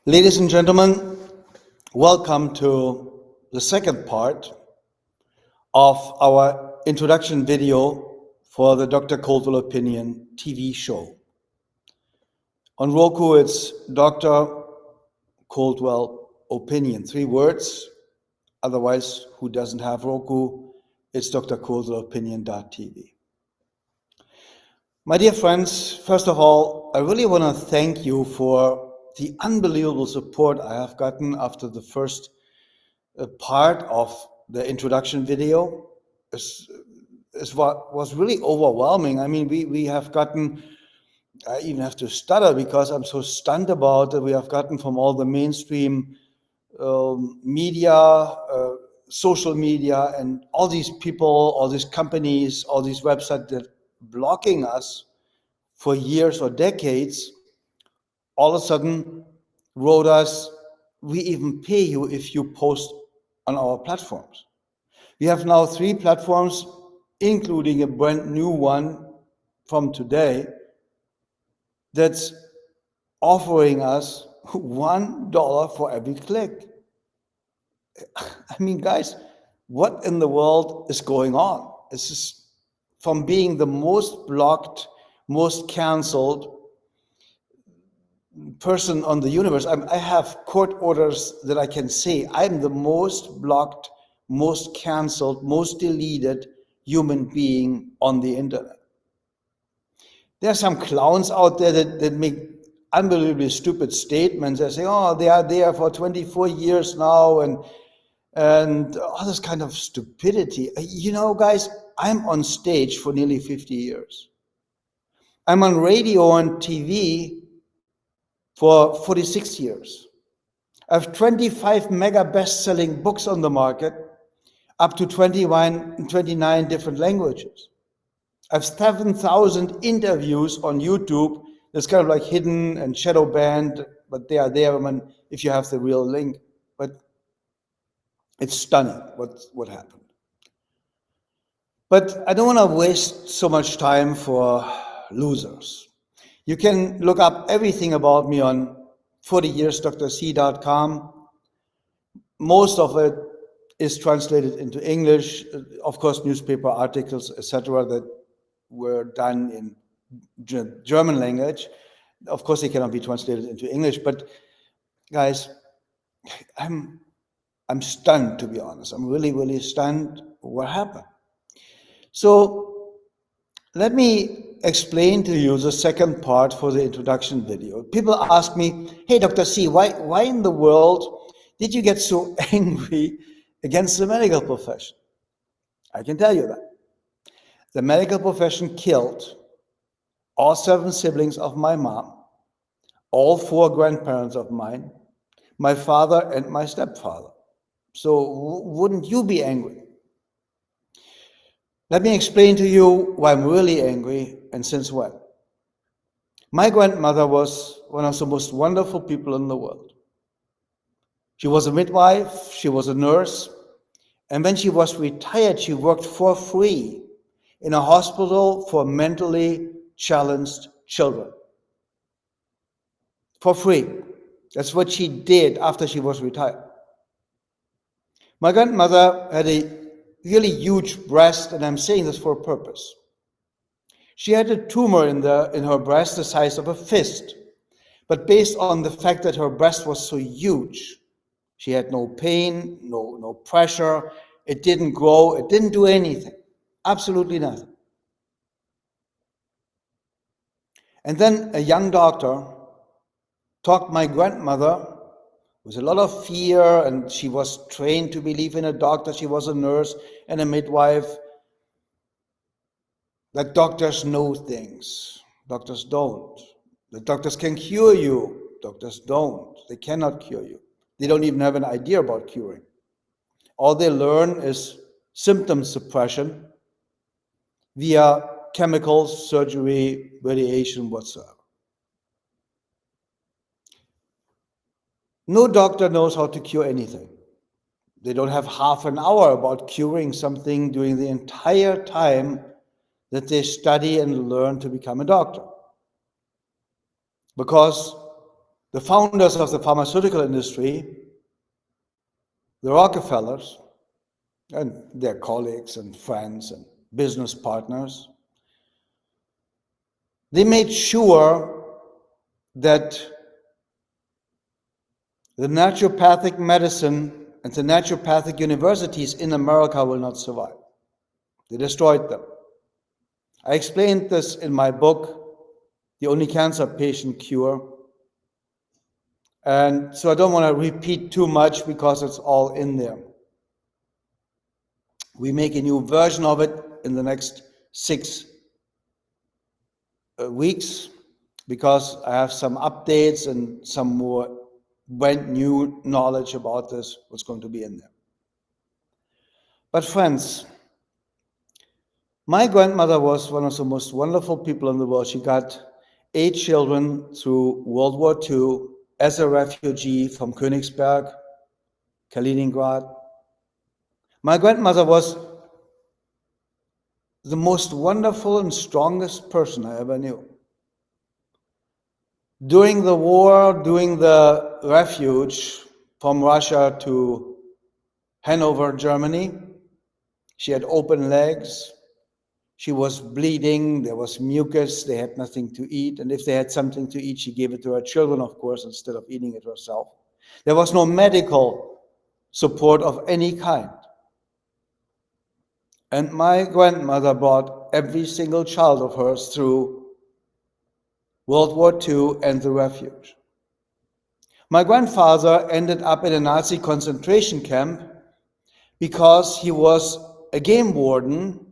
Ladies and gentlemen, welcome to the second part of our introduction video for the Dr. Coldwell Opinion TV show. On Roku, it's Dr. Coldwell Opinion, 3 words. Otherwise, who doesn't have Roku, it's drcoldwellopinion.tv. My dear friends, first of all, I really want to thank you for the unbelievable support I have gotten after the first part of the introduction video. Is what was really overwhelming. I mean, we have gotten, I even have to stutter because I'm so stunned about that we have gotten from all the mainstream media, social media, and all these people, all these companies, all these websites that blocking us for years or decades, all of a sudden wrote us, we even pay you if you post on our platforms. We have now 3 platforms, including a brand new one from today, that's offering us $1 for every click. I mean, guys, what in the world is going on? This is from being the most blocked, most canceled person on the universe. I have court orders that I can say I'm the most blocked, most canceled, most deleted human being on the internet. There are some clowns out there that make unbelievably stupid statements. They say, oh, they are there for 24 years now, and all this kind of stupidity. You know, guys, I'm on stage for nearly 50 years. I'm on radio and TV for 46 years. I have 25 mega best-selling books on the market, up to 29 different languages. I have 7,000 interviews on YouTube. That's kind of like hidden and shadow banned, but they are there if you have the real link. But it's stunning what happened. But I don't want to waste so much time for losers. You can look up everything about me on 40yearsdrc.com. Most of it is translated into English, of course, newspaper articles, etc., that were done in German language. Of course, they cannot be translated into English, but guys, I'm stunned, to be honest. I'm really, really stunned what happened. So let me explain to you the second part for the introduction video. People ask me, hey, Dr. C, why in the world did you get so angry against the medical profession? I can tell you that. The medical profession killed all 7 siblings of my mom, all 4 grandparents of mine, my father and my stepfather. So wouldn't you be angry? Let me explain to you why I'm really angry and since when. My grandmother was one of the most wonderful people in the world. She was a midwife, she was a nurse, and when she was retired, she worked for free in a hospital for mentally challenged children. For free. That's what she did after she was retired. My grandmother had a really huge breast, and I'm saying this for a purpose. She had a tumor in her breast the size of a fist, but based on the fact that her breast was so huge, she had no pain, no pressure, it didn't grow, it didn't do anything, absolutely nothing. And then a young doctor talked my grandmother with a lot of fear, and she was trained to believe in a doctor. She was a nurse and a midwife. That doctors know things. Doctors don't. The doctors can cure you. Doctors don't. They cannot cure you. They don't even have an idea about curing. All they learn is symptom suppression via chemicals, surgery, radiation, whatsoever. No doctor knows how to cure anything. They don't have half an hour about curing something during the entire time that they study and learn to become a doctor. Because the founders of the pharmaceutical industry, the Rockefellers, and their colleagues and friends and business partners, they made sure that the naturopathic medicine and the naturopathic universities in America will not survive. They destroyed them. I explained this in my book, The Only Cancer Patient Cure. And so I don't want to repeat too much because it's all in there. We make a new version of it in the next 6 weeks because I have some updates and some more brand new knowledge about this, what's going to be in there. But friends, my grandmother was one of the most wonderful people in the world. She got 8 children through World War II as a refugee from Königsberg, Kaliningrad. My grandmother was the most wonderful and strongest person I ever knew. During the war, during the refuge from Russia to Hanover, Germany, she had open legs. She was bleeding. There was mucus. They had nothing to eat. And if they had something to eat, she gave it to her children, of course, instead of eating it herself. There was no medical support of any kind. And my grandmother brought every single child of hers through World War II and the refuge. My grandfather ended up in a Nazi concentration camp because he was a game warden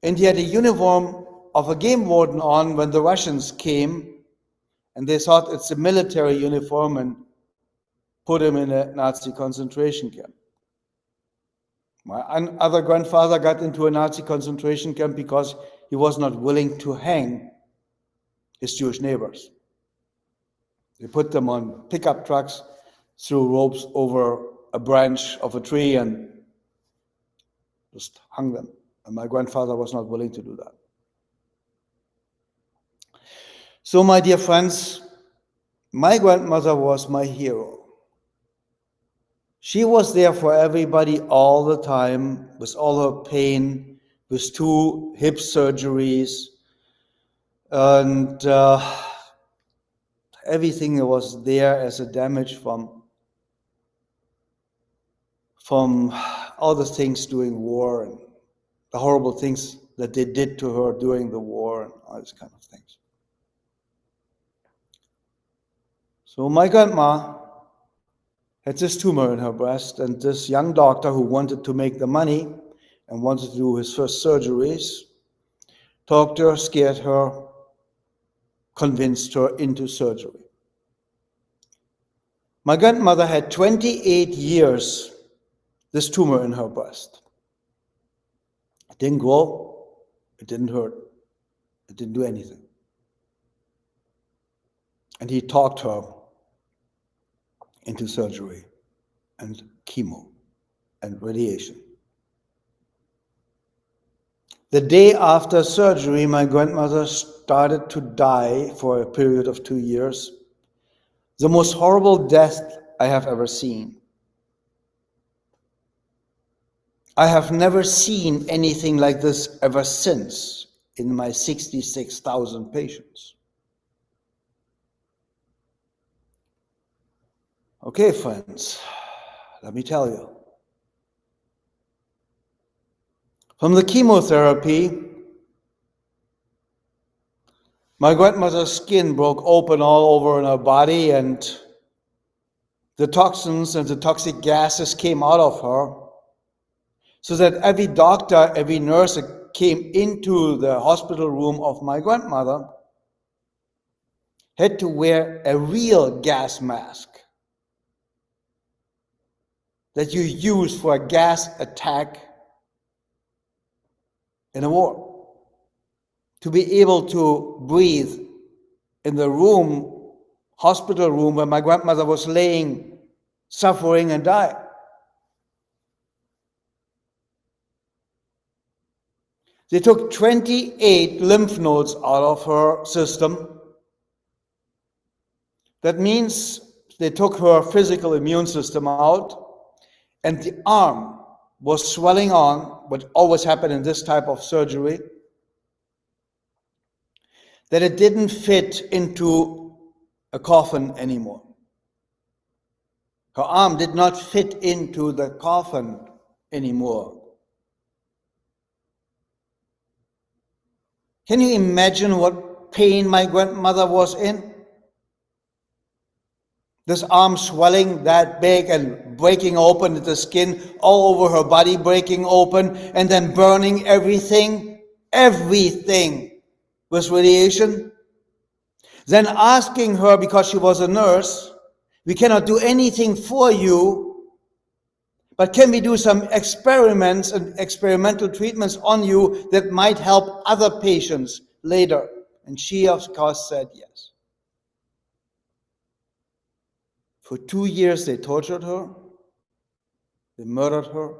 and he had a uniform of a game warden on when the Russians came, and they thought it's a military uniform and put him in a Nazi concentration camp. My other grandfather got into a Nazi concentration camp because he was not willing to hang his Jewish neighbors. They put them on pickup trucks, threw ropes over a branch of a tree and just hung them. And my grandfather was not willing to do that. So, my dear friends, my grandmother was my hero. She was there for everybody all the time, with all her pain, with 2 hip surgeries, and everything that was there as a damage from all the things during war and the horrible things that they did to her during the war and all these kind of things. So my grandma had this tumor in her breast, and this young doctor who wanted to make the money and wanted to do his first surgeries talked to her, scared her, convinced her into surgery. My grandmother had 28 years this tumor in her breast. It didn't grow, it didn't hurt, it didn't do anything. And he talked her into surgery and chemo and radiation. The day after surgery, my grandmother started to die for a period of 2 years. The most horrible death I have ever seen. I have never seen anything like this ever since in my 66,000 patients. Okay, friends, let me tell you. From the chemotherapy, my grandmother's skin broke open all over in her body, and the toxins and the toxic gases came out of her, so that every doctor, every nurse that came into the hospital room of my grandmother had to wear a real gas mask that you use for a gas attack in a war, to be able to breathe in the room, hospital room, where my grandmother was laying, suffering and dying. They took 28 lymph nodes out of her system, That means they took her physical immune system out, and the arm was swelling on, what always happened in this type of surgery, that it didn't fit into a coffin anymore. Her arm did not fit into the coffin anymore. Can you imagine what pain my grandmother was in? This arm swelling that big and breaking open, the skin all over her body breaking open, and then burning everything with radiation. Then asking her, because she was a nurse, we cannot do anything for you, but can we do some experiments and experimental treatments on you that might help other patients later? And she, of course, said yes. For 2 years, they tortured her, they murdered her,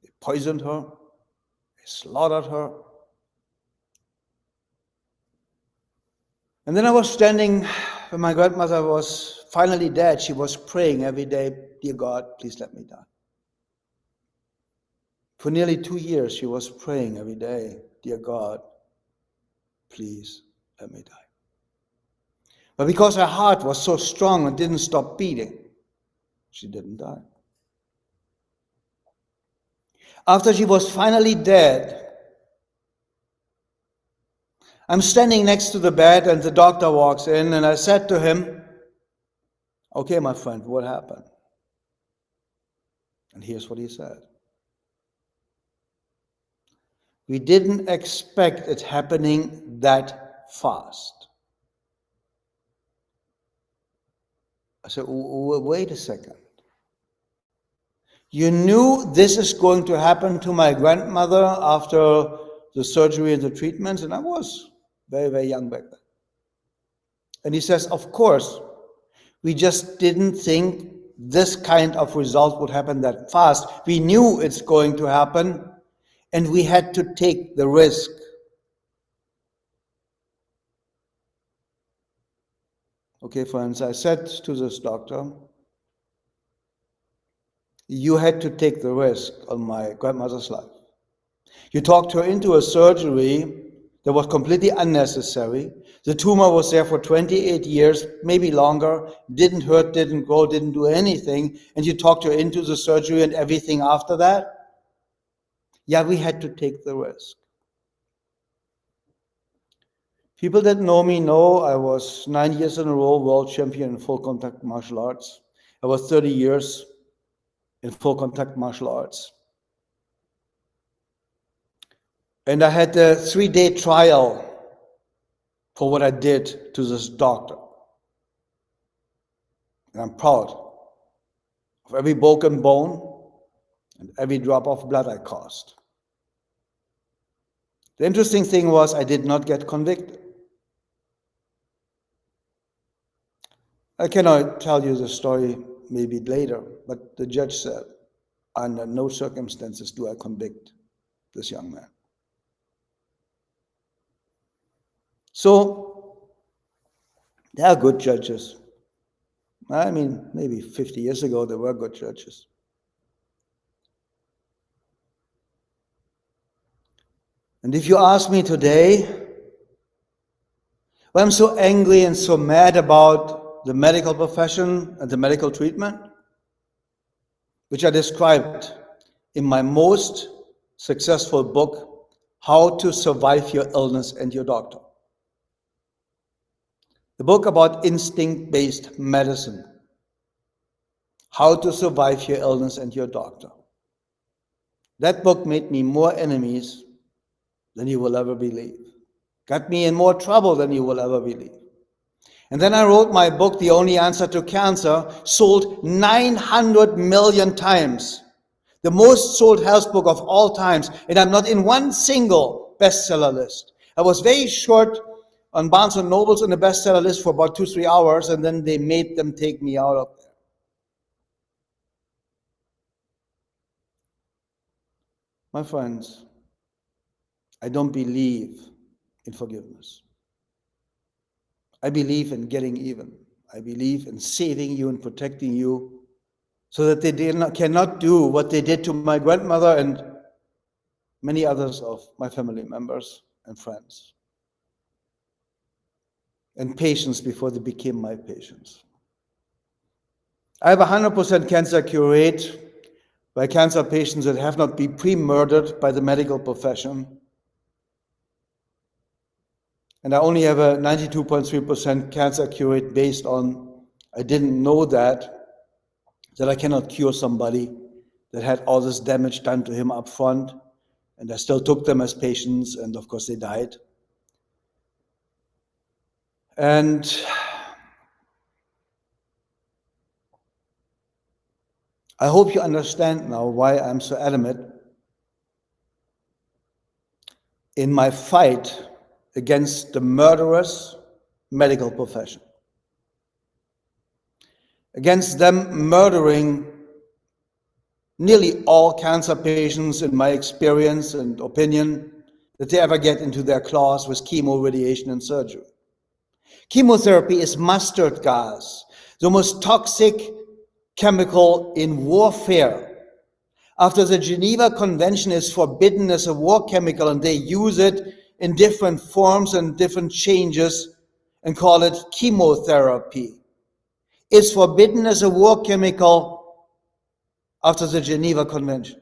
they poisoned her, they slaughtered her. And then I was standing when my grandmother was finally dead. She was praying every day, dear God, please let me die. For nearly 2 years, she was praying every day, dear God, please let me die. But because her heart was so strong and didn't stop beating, she didn't die. After she was finally dead, I'm standing next to the bed and the doctor walks in, and I said to him, okay, my friend, what happened? And here's what he said. We didn't expect it happening that fast. I said, wait a second. You knew this is going to happen to my grandmother after the surgery and the treatments, and I was very, very young back then. And he says, of course, we just didn't think this kind of result would happen that fast. We knew it's going to happen, and we had to take the risk. Okay, friends, I said to this doctor, you had to take the risk on my grandmother's life. You talked her into a surgery that was completely unnecessary. The tumor was there for 28 years, maybe longer, didn't hurt, didn't grow, didn't do anything, and you talked her into the surgery and everything after that? Yeah, we had to take the risk. People that know me know I was 9 years in a row world champion in full contact martial arts. I was 30 years in full contact martial arts. And I had a 3-day trial for what I did to this doctor. And I'm proud of every broken bone and every drop of blood I caused. The interesting thing was I did not get convicted. I cannot tell you the story maybe later, but the judge said, under no circumstances do I convict this young man. So there are good judges. I mean, maybe 50 years ago there were good judges. And if you ask me today, well, I'm so angry and so mad about the medical profession and the medical treatment, which I described in my most successful book, How to Survive Your Illness and Your Doctor. The book about instinct-based medicine, How to Survive Your Illness and Your Doctor. That book made me more enemies than you will ever believe. Got me in more trouble than you will ever believe. And then I wrote my book, The Only Answer to Cancer, sold 900 million times. The most sold health book of all times, and I'm not in one single bestseller list. I was very short on Barnes & Noble's in the bestseller list for about 2-3 hours, and then they made them take me out of there. My friends, I don't believe in forgiveness. I believe in getting even. I believe in saving you and protecting you so that they cannot do what they did to my grandmother and many others of my family members and friends and patients before they became my patients. I have a 100% cancer cure rate by cancer patients that have not been pre-murdered by the medical profession. And I only have a 92.3% cancer cure rate based on, I didn't know that I cannot cure somebody that had all this damage done to him up front. And I still took them as patients, and of course they died. And I hope you understand now why I'm so adamant in my fight against the murderous medical profession, against them murdering nearly all cancer patients, in my experience and opinion, that they ever get into their claws with chemo, radiation, and surgery. Chemotherapy is mustard gas, the most toxic chemical in warfare. After the Geneva Convention is forbidden as a war chemical, and they use it in different forms and different changes and call it chemotherapy. It's forbidden as a war chemical after the Geneva Convention.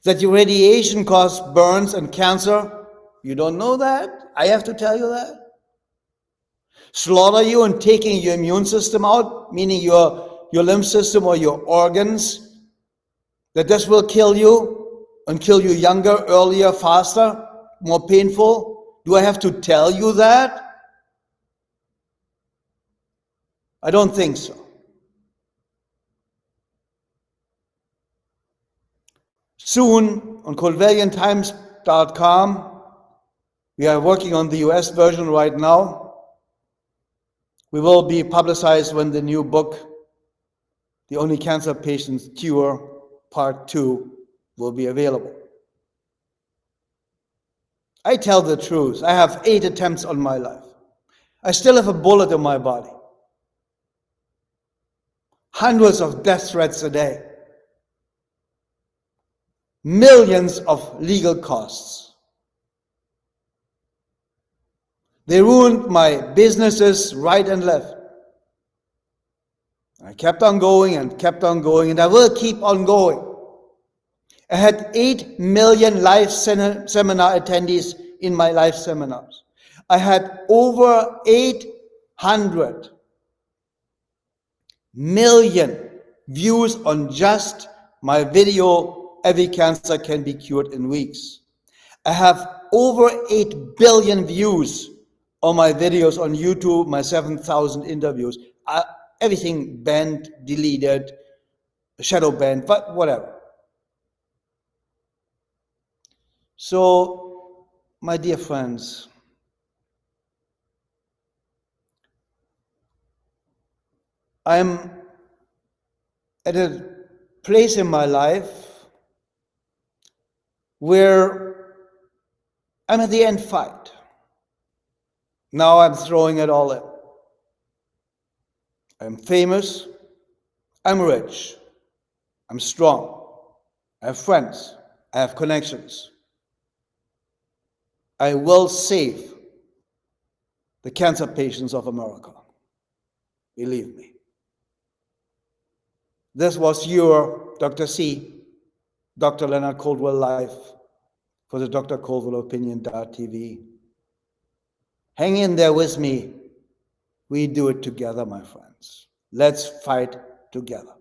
That your radiation causes burns and cancer, you don't know that? I have to tell you that? Slaughter you and taking your immune system out, meaning your lymph system or your organs, that this will kill you and kill you younger, earlier, faster, more painful? Do I have to tell you that? I don't think so. Soon on ColdValiantTimes.com, we are working on the US version right now. We will be publicized when the new book, The Only Cancer Patient's Cure, Part 2, will be available. I tell the truth. I have 8 attempts on my life. I still have a bullet in my body. Hundreds of death threats a day. Millions of legal costs. They ruined my businesses right and left. I kept on going, and I will keep on going. I had 8 million live seminar attendees in my live seminars. I had over 800 million views on just my video, Every Cancer Can Be Cured in Weeks. I have over 8 billion views on my videos on YouTube, my 7,000 interviews. Everything banned, deleted, shadow banned, but whatever. So, my dear friends, I'm at a place in my life where I'm at the end fight. Now I'm throwing it all in. I'm famous, I'm rich, I'm strong, I have friends, I have connections. I will save the cancer patients of America. Believe me. This was your Dr. C, Dr. Leonard Coldwell Live for the Dr. Coldwell Opinion.tv. Hang in there with me. We do it together, my friends. Let's fight together.